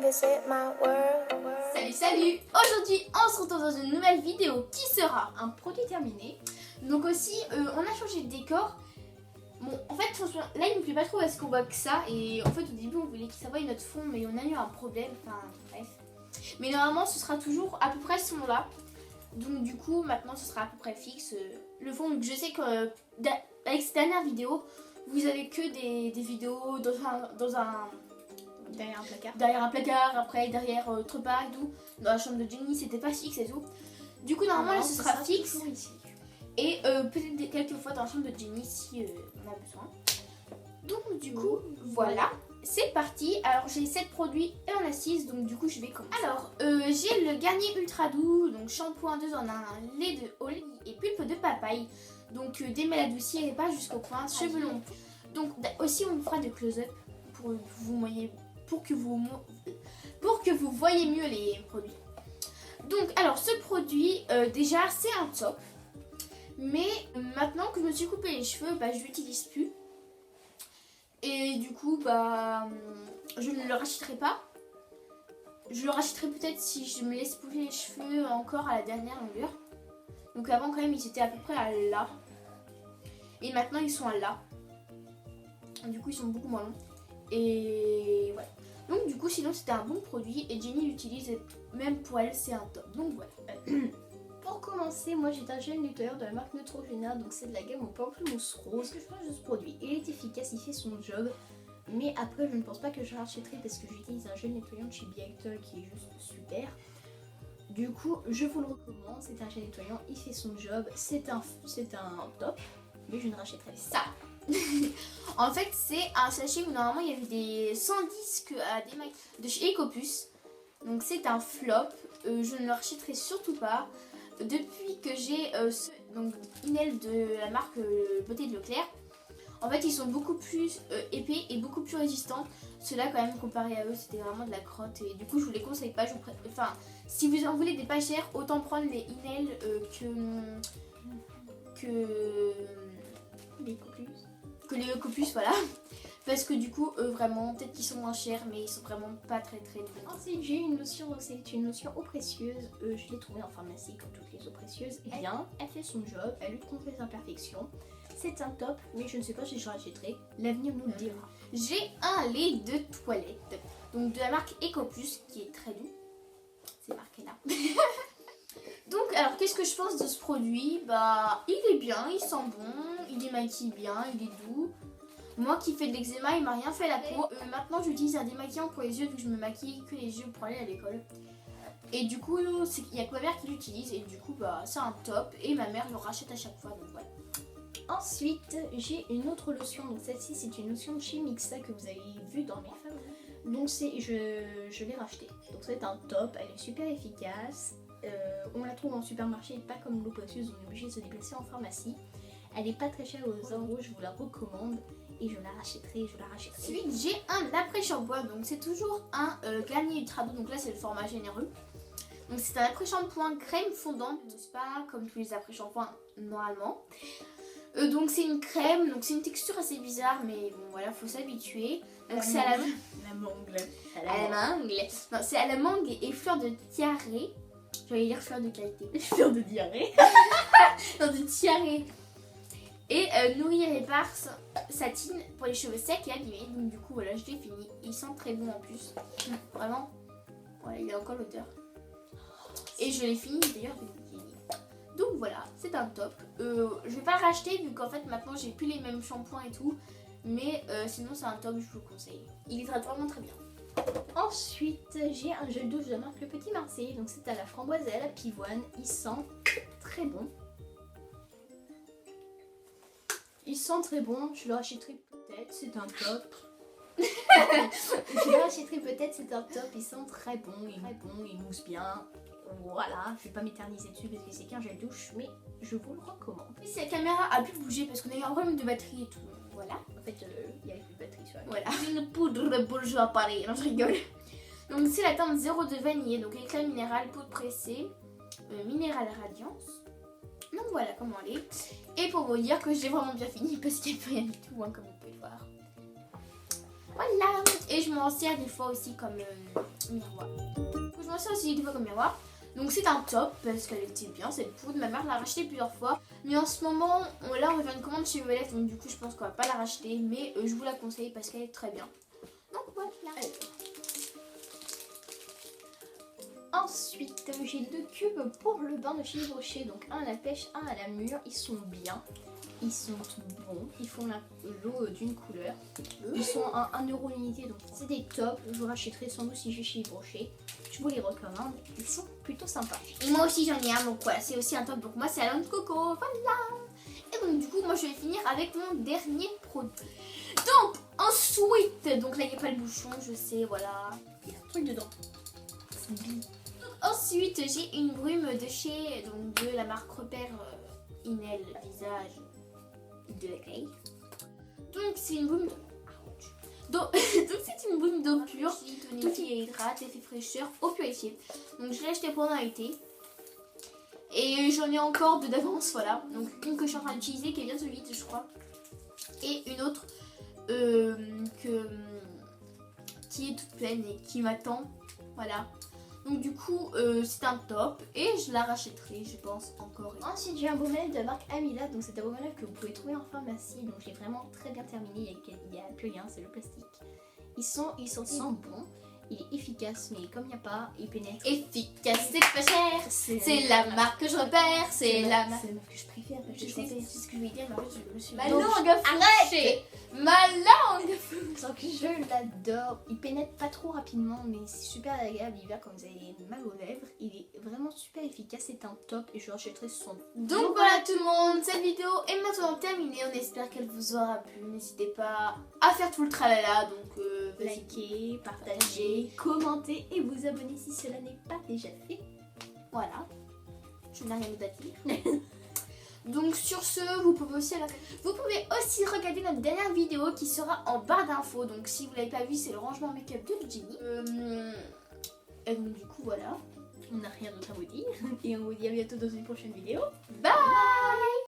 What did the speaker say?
visit my world. Salut. Aujourd'hui on se retrouve dans une nouvelle vidéo qui sera un produit terminé. Donc aussi on a changé de décor. Bon en fait franchement là il me plaît pas trop parce qu'on voit que ça. Et en fait au début on voulait que ça voie notre fond, mais on a eu un problème, enfin bref. Mais normalement ce sera toujours à peu près ce fond là. Donc du coup maintenant ce sera à peu près fixe le fond. Donc je sais que avec cette dernière vidéo vous avez que des vidéos dans un derrière un placard, après derrière autre part et tout. Dans la chambre de Jenny c'était pas fixe et tout. Du coup normalement là ce sera fixe ici. Et peut-être quelques fois dans la chambre de Jenny si on a besoin. Donc du coup voilà, c'est parti. Alors j'ai 7 produits et on a 6, donc du coup je vais commencer. Alors j'ai le Garnier Ultra Doux, donc shampoing 2 en 1, lait de Olly et pulpe de papaye. Donc démêle adouci et pas jusqu'au point, cheveux longs. Donc aussi on fera de close-up pour que vous voyez mieux les produits. Donc alors ce produit déjà c'est un top. Mais maintenant que je me suis coupé les cheveux, bah, je l'utilise plus. Et du coup bah je ne le rachèterai pas. Je le rachèterai peut-être si je me laisse pousser les cheveux encore à la dernière longueur. Donc avant quand même ils étaient à peu près à là. Et maintenant ils sont à là. Du coup ils sont beaucoup moins longs. Et ouais. Donc du coup sinon c'était un bon produit et Jenny l'utilise et même pour elle c'est un top. Donc voilà. Pour commencer, moi j'ai un gel nettoyeur de la marque Neutrogena, donc c'est de la gamme au pamplemousse rose. Ce que je pense de ce produit, il est efficace, il fait son job. Mais après je ne pense pas que je rachèterai parce que j'utilise un gel nettoyant de chez Biactor qui est juste super. Du coup je vous le recommande, c'est un gel nettoyant, il fait son job, c'est un top, mais je ne rachèterai ça. En fait c'est un sachet où normalement il y avait des 110 de chez Ecopus. Donc c'est un flop, je ne le rachèterai surtout pas. Depuis que j'ai donc Inel de la marque Beauté de Leclerc, en fait ils sont beaucoup plus épais et beaucoup plus résistants. Ceux-là quand même comparé à eux c'était vraiment de la crotte et du coup je vous les conseille pas. Enfin si vous en voulez des pas chers autant prendre les Inel que les Ecopus voilà. Parce que du coup vraiment peut-être qu'ils sont moins chers mais ils sont vraiment pas très bons. Ensuite j'ai une lotion, donc c'est une lotion eau précieuse, je l'ai trouvée en pharmacie comme toutes les eaux précieuses. Et bien elle fait son job, elle lutte contre les imperfections. C'est un top mais je ne sais pas si je rachèterai, l'avenir nous le dira. J'ai un lait de toilette, donc de la marque Ecopus qui est très doux. C'est marqué là. Donc alors qu'est-ce que je pense de ce produit? Bah il est bien, il sent bon, il démaquille bien, il est doux. Moi qui fais de l'eczéma, il m'a rien fait à la peau. Maintenant j'utilise un démaquillant pour les yeux vu que je me maquille que les yeux pour aller à l'école. Et du coup il y a que ma mère qui l'utilise et du coup bah c'est un top et ma mère le rachète à chaque fois donc voilà. Ensuite j'ai une autre lotion, donc celle-ci c'est une lotion de chez Mixa que vous avez vue dans mes favoris. Donc je l'ai rachetée. Donc c'est un top, elle est super efficace. On la trouve en supermarché, pas comme l'eau précieuse, on est obligé de se déplacer en pharmacie. Elle est pas très chère aux euros, je vous la recommande et je la rachèterai, Ensuite j'ai un après-shampoing, donc c'est toujours un Garnier Ultra Doux, donc là c'est le format généreux. Donc c'est un après-shampoing crème fondante de spa comme tous les après-shampoings normalement. Donc c'est une crème, donc c'est une texture assez bizarre mais bon voilà faut s'habituer. Donc c'est à la mangue. Non c'est à la mangue et fleur de diarrhée. J'allais dire fleur de qualité. Fleur de diarrhée. Non de diarrhée. Et nourrir et répare satine pour les cheveux secs et abîmés. Donc du coup voilà je l'ai fini. Il sent très bon en plus. Vraiment. Voilà il a encore l'odeur. Et je l'ai fini d'ailleurs. Donc voilà c'est un top. Je vais pas le racheter vu qu'en fait maintenant j'ai plus les mêmes shampoings et tout. Mais sinon c'est un top, je vous le conseille. Il hydrate vraiment très bien. Ensuite j'ai un gel douche de la marque Le Petit Marseille. Donc c'est à la framboise et à la pivoine. Il sent très bon. Il sent très bon, je le rachèterai peut-être, c'est un top. Je le rachèterai peut-être, c'est un top, il sent très bon, il mousse bien. Voilà, je vais pas m'éterniser dessus parce que c'est qu'un gel douche, mais je vous le recommande. Si la caméra a pu bouger parce qu'on a eu un problème de batterie et tout, voilà. En fait, il y avait plus de batterie sur la Voilà, une poudre pour jouer à Paris, non je rigole. Donc c'est la teinte 0 de vanille, donc éclat minéral, poudre pressée, minéral radiance. Donc voilà comment elle est. Et pour vous dire que j'ai vraiment bien fini parce qu'il n'y a plus rien du tout, hein, comme vous pouvez le voir. Voilà. Et je m'en sers des fois aussi comme miroir. Je m'en sers aussi des fois comme miroir. Donc c'est un top parce qu'elle était bien cette poudre. Ma mère l'a rachetée plusieurs fois. Mais en ce moment, là on va faire une commande chez Violette. Donc du coup je pense qu'on va pas la racheter. Mais je vous la conseille parce qu'elle est très bien. Donc voilà. Ensuite, j'ai 2 cubes pour le bain de chez Yves Rocher. Donc un à la pêche, un à la mûre. Ils sont bien. Ils sont bons. Ils font l'eau d'une couleur. Ils sont à 1 € l'unité. Donc c'est des tops. Je vous rachèterai sans doute si je vais chez Yves Rocher. Je vous les recommande. Ils sont plutôt sympas. Et moi aussi j'en ai un. Donc voilà, c'est aussi un top pour moi. C'est Alain de Coco. Voilà. Et donc du coup, moi je vais finir avec mon dernier produit. Donc ensuite, donc là il n'y a pas le bouchon. Je sais, voilà. Il y a un truc dedans. C'est bien. Ensuite, j'ai une brume de chez de la marque Repère Inel Visage de la Grey. Donc c'est une brume donc c'est une brume d'eau pure, tonifiée, hydrate, effet fraîcheur, eau purifiée. Donc je l'ai acheté pendant l'été. Et j'en ai encore deux d'avance, voilà. Donc une que je suis en train d'utiliser qui est bientôt vide je crois. Et une autre qui est toute pleine et qui m'attend. Voilà. Donc du coup c'est un top et je la rachèterai je pense encore. Ensuite j'ai un baume de la marque Amila. Donc c'est un baume que vous pouvez trouver en pharmacie. Donc j'ai vraiment très bien terminé. Il n'y a plus rien, c'est le plastique. Ils sentent bon. Il est efficace mais comme il n'y a pas, il pénètre. Efficace, c'est pas cher. C'est la marque que je repère. C'est la marque que je préfère. Je sais ce que je vais dire mais en fait je me suis Ma Donc, langue arrête. Ma langue. Donc je l'adore. Il pénètre pas trop rapidement mais c'est super agréable l'hiver quand vous avez mal aux lèvres. Il est vraiment super efficace. C'est un top et je l'achèterai son. Donc voilà tout le monde, cette vidéo est maintenant terminée. On espère qu'elle vous aura plu. N'hésitez pas à faire tout le tralala. Donc Likez, partagez, commentez et vous abonner si cela n'est pas déjà fait. voilà. Je n'ai rien d'autre à dire. Donc sur ce, vous pouvez aussi regarder notre dernière vidéo qui sera en barre d'infos. Donc si vous l'avez pas vu, c'est le rangement make-up de Jenny. Et donc du coup voilà. On n'a rien d'autre à vous dire et on vous dit à bientôt dans une prochaine vidéo. Bye.